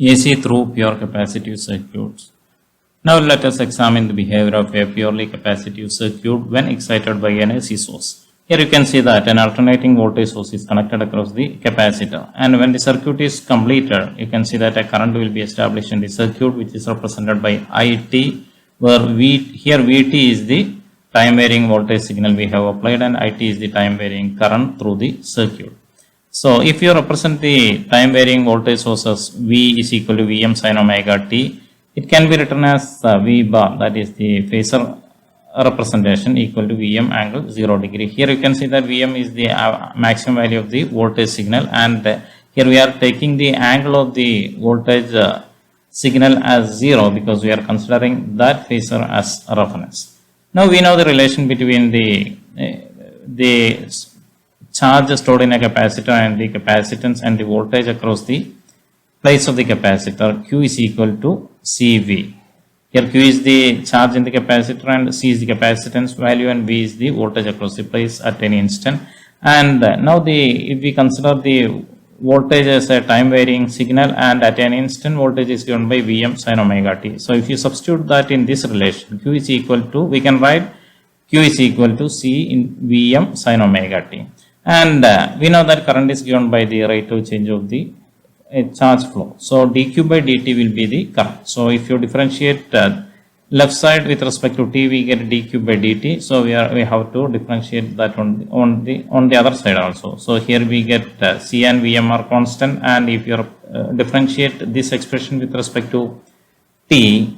AC through pure capacitive circuits. Now let us examine the behavior of a purely capacitive circuit when excited by an AC source. Here you can see that an alternating voltage source is connected across the capacitor, and when the circuit is completed, you can see that a current will be established in the circuit, which is represented by IT, where here VT is the time varying voltage signal we have applied and IT is the time varying current through the circuit. So if you represent the time varying voltage sources V is equal to Vm sin omega t, it can be written as V bar, that is the phasor representation, equal to Vm angle 0 degree. Here you can see that Vm is the maximum value of the voltage signal, and here we are taking the angle of the voltage signal as 0 because we are considering that phasor as a reference. Now we know the relation between the charge stored in a capacitor and the capacitance and the voltage across the plates of the capacitor. Q is equal to CV. Here Q is the charge in the capacitor and C is the capacitance value and V is the voltage across the plates at any instant. And now if we consider the voltage as a time varying signal, and at any instant voltage is given by Vm sin omega t. So if you substitute that in this relation, Q is equal to, we can write Q is equal to C in Vm sin omega t. And we know that current is given by the rate of change of the charge flow. So dq by dt will be the current. So if you differentiate left side with respect to t, we get dq by dt. So we have to differentiate that on the other side also. So here we get C and Vm are constant, and if you differentiate this expression with respect to t,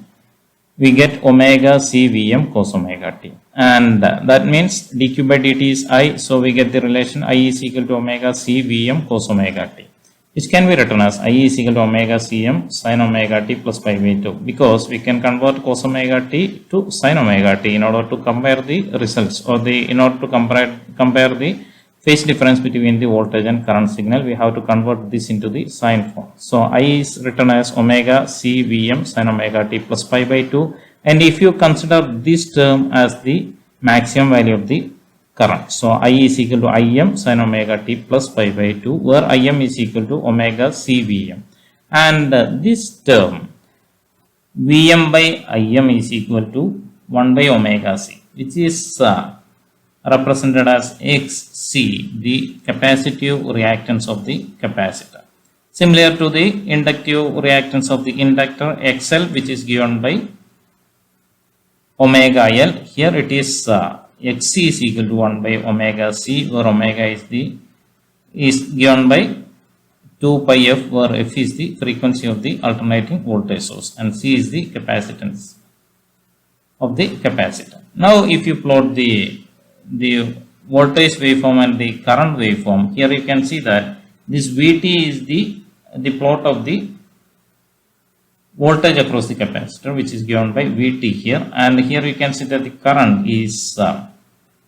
we get omega C Vm cos omega t, and that means dq by dt is I. So we get the relation I is equal to omega C Vm cos omega t, which can be written as I is equal to omega Cm sin omega t plus pi by 2, because we can convert cos omega t to sin omega t in order to compare the results, or in order to compare the phase difference between the voltage and current signal. We have to convert this into the sine form. So I is written as omega C Vm sin omega t plus pi by 2, and if you consider this term as the maximum value of the current, so I is equal to Im sin omega t plus pi by 2, where Im is equal to omega C Vm, and this term Vm by Im is equal to 1 by omega C, which is represented as Xc, the capacitive reactance of the capacitor. Similar to the inductive reactance of the inductor, XL, which is given by omega L. Here it is Xc is equal to 1 by omega C, where omega is given by 2 pi f, where f is the frequency of the alternating voltage source and C is the capacitance of the capacitor. Now if you plot the voltage waveform and the current waveform, here you can see that this Vt is the plot of the voltage across the capacitor, which is given by Vt here, and here you can see that the current is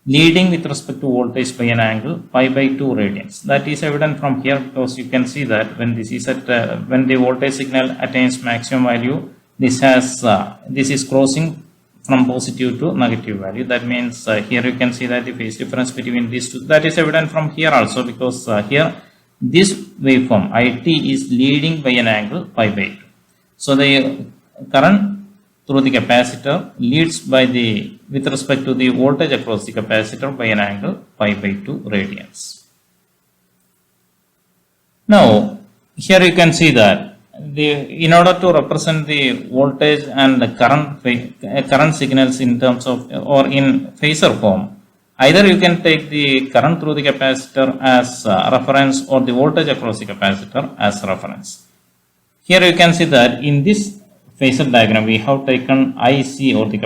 leading with respect to voltage by an angle pi by 2 radians. That is evident from here, because you can see that when this is at when the voltage signal attains maximum value, this is crossing from positive to negative value. That means here you can see that the phase difference between these two, that is evident from here also, because here this waveform IT is leading by an angle pi by 2. So the current through the capacitor leads with respect to the voltage across the capacitor by an angle pi by 2 radians. Now here you can see that in order to represent the voltage and the current signals in terms of, or in phasor form, either you can take the current through the capacitor as reference, or the voltage across the capacitor as reference. Here you can see that in this phasor diagram we have taken IC, or the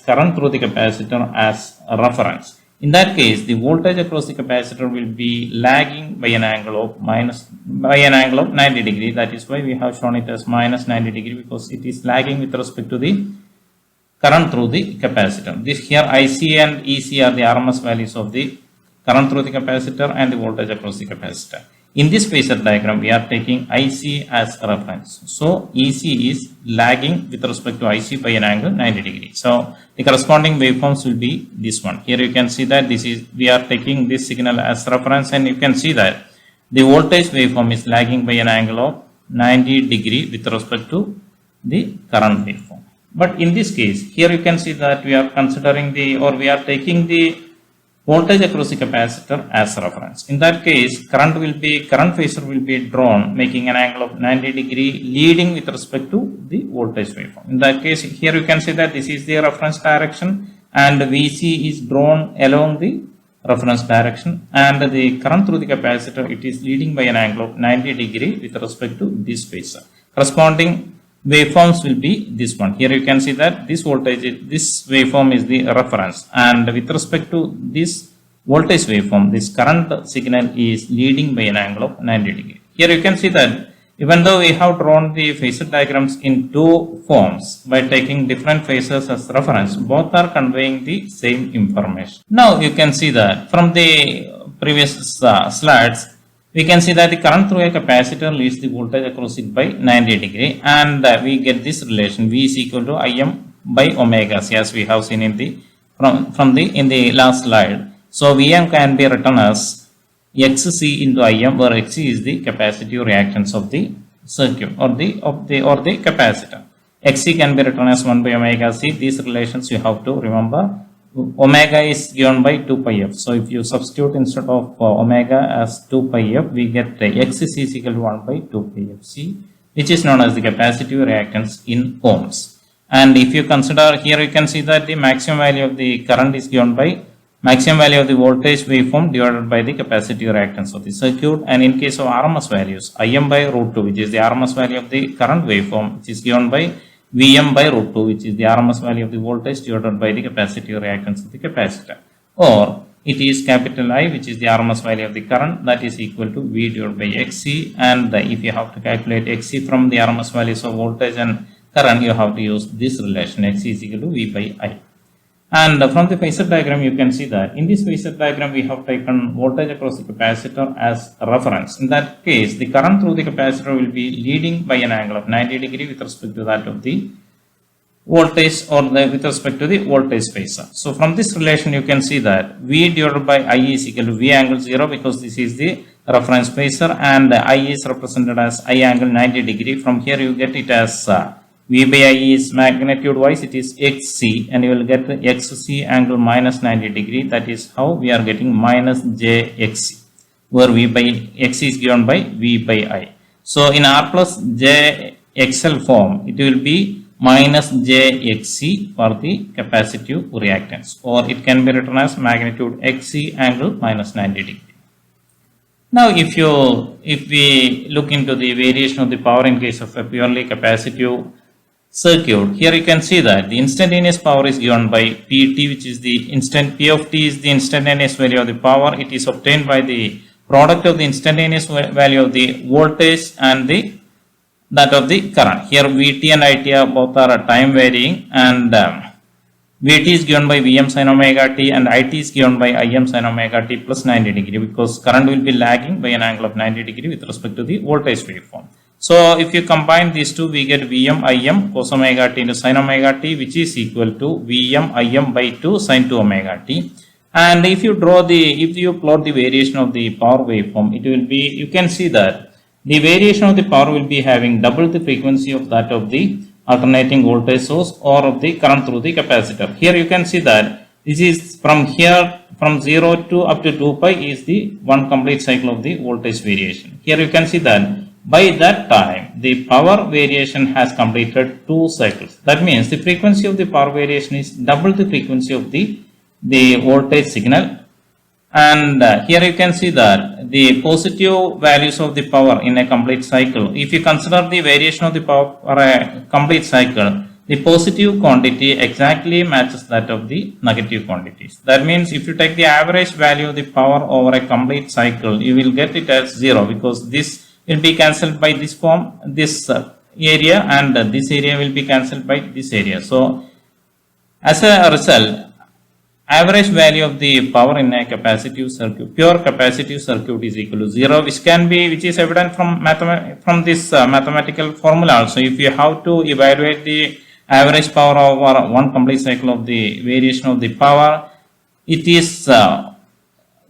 current through the capacitor, as a reference. In that case, the voltage across the capacitor will be lagging by an angle of 90 degree. That is why we have shown it as minus 90 degree, because it is lagging with respect to the current through the capacitor. This here IC and EC are the RMS values of the current through the capacitor and the voltage across the capacitor. In this phasor diagram, we are taking IC as a reference. So EC is lagging with respect to IC by an angle 90 degree. So the corresponding waveforms will be this one. Here you can see that we are taking this signal as reference, and you can see that the voltage waveform is lagging by an angle of 90 degree with respect to the current waveform. But in this case, here you can see that we are considering we are taking the voltage across the capacitor as reference. In that case, current phasor will be drawn making an angle of 90 degree leading with respect to the voltage waveform. In that case, here you can see that this is the reference direction and VC is drawn along the reference direction, and the current through the capacitor, it is leading by an angle of 90 degree with respect to this phasor. Corresponding waveforms will be this one. Here you can see that this waveform is the reference, and with respect to this voltage waveform, this current signal is leading by an angle of 90 degree. Here you can see that even though we have drawn the phasor diagrams in two forms by taking different phasors as reference, both are conveying the same information. Now you can see that from the previous slides, we can see that the current through a capacitor leads the voltage across it by 90 degree, and we get this relation V is equal to Im by omega c, as we have seen in the in the last slide. So Vm can be written as Xc into Im, where Xc is the capacitive reactance of the circuit or the capacitor. Xc can be written as 1 by omega c. These relations you have to remember. Omega is given by 2 pi f. So if you substitute instead of omega as 2 pi f, we get Xc is equal to 1 by 2 pi f c, which is known as the capacitive reactance in ohms. And if you consider here, you can see that the maximum value of the current is given by maximum value of the voltage waveform divided by the capacitive reactance of the circuit. And in case of RMS values, Im by root 2, which is the RMS value of the current waveform, which is given by Vm by root 2, which is the RMS value of the voltage divided by the capacitive reactance of the capacitor. Or it is capital I, which is the RMS value of the current, that is equal to V divided by Xc. And if you have to calculate Xc from the RMS values of voltage and current, you have to use this relation, Xc is equal to V by I. And from the phasor diagram, you can see that in this phasor diagram, we have taken voltage across the capacitor as a reference. In that case, the current through the capacitor will be leading by an angle of 90 degree with respect to that of the voltage or with respect to the voltage phasor. So from this relation, you can see that V divided by I is equal to V angle 0, because this is the reference phasor, and I is represented as I angle 90 degree. From here, you get it as V by I is magnitude wise, it is Xc, and you will get Xc angle minus 90 degree. That is how we are getting minus Jxc, where V by X is given by V by I. So in R plus Jxl form, it will be minus Jxc for the capacitive reactance, or it can be written as magnitude Xc angle minus 90 degree. Now if we look into the variation of the power in case of a purely capacitive circuit, here you can see that the instantaneous power is given by Pt, which is the P of t is the instantaneous value of the power. It is obtained by the product of the instantaneous value of the voltage and that of the current. Here Vt and It are both are time varying, and Vt is given by Vm sin omega t and It is given by Im sin omega t plus 90 degree, because current will be lagging by an angle of 90 degree with respect to the voltage waveform. So if you combine these two, we get Vm Im cos omega t into sin omega t, which is equal to Vm Im by 2 sin 2 omega t. And if you plot the variation of the power waveform, it will be, you can see that the variation of the power will be having double the frequency of that of the alternating voltage source or of the current through the capacitor. Here you can see that this is from 0 to up to 2 pi is the one complete cycle of the voltage variation. Here you can see that by that time, the power variation has completed 2 cycles. That means the frequency of the power variation is double the frequency of the voltage signal. And here you can see that the positive values of the power in a complete cycle, if you consider the variation of the power for a complete cycle, the positive quantity exactly matches that of the negative quantities. That means if you take the average value of the power over a complete cycle, you will get it as 0, because this will be cancelled by this form, this area, and this area will be cancelled by this area. So as a result, average value of the power in a capacitive circuit, pure capacitive circuit, is equal to 0, which is evident from this mathematical formula also. If you have to evaluate the average power over one complete cycle of the variation of the power, it is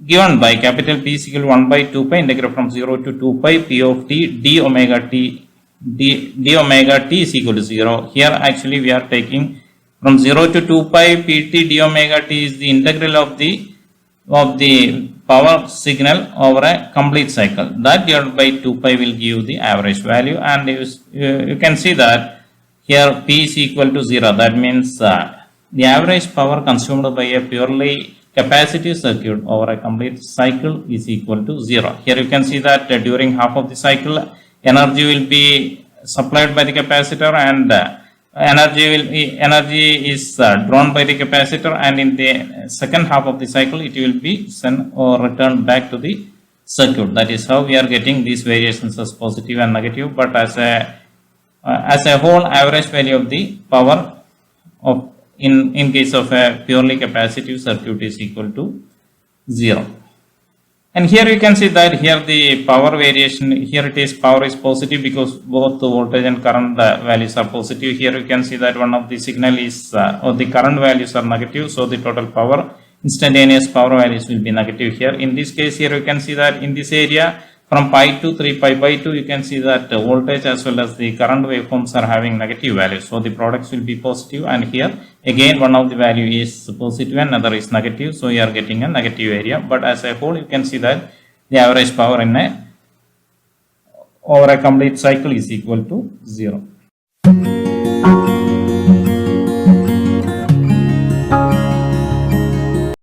given by capital P is equal to 1 by 2 pi integral from 0 to 2 pi P of t d omega t d omega t is equal to 0. Here actually we are taking from 0 to 2 pi pt d omega t is the integral of the power signal over a complete cycle. That divided by 2 pi will give the average value, and you can see that here p is equal to 0. That means the average power consumed by a purely capacitive circuit over a complete cycle is equal to 0. Here you can see that during half of the cycle energy will be supplied by the capacitor, and energy is drawn by the capacitor, and in the second half of the cycle it will be sent or returned back to the circuit. That is how we are getting these variations as positive and negative, but as a whole average value of the power of in case of a purely capacitive circuit is equal to 0. And here you can see that here the power variation, here it is power is positive because both the voltage and current values are positive. Here you can see that one of the signal is or the current values are negative, so the total power, instantaneous power values will be negative here. In this case, here you can see that in this area from pi to 3 pi by 2, you can see that voltage as well as the current waveforms are having negative values, so the products will be positive. And here again one of the value is positive and another is negative, so you are getting a negative area. But as a whole you can see that the average power in over a complete cycle is equal to 0.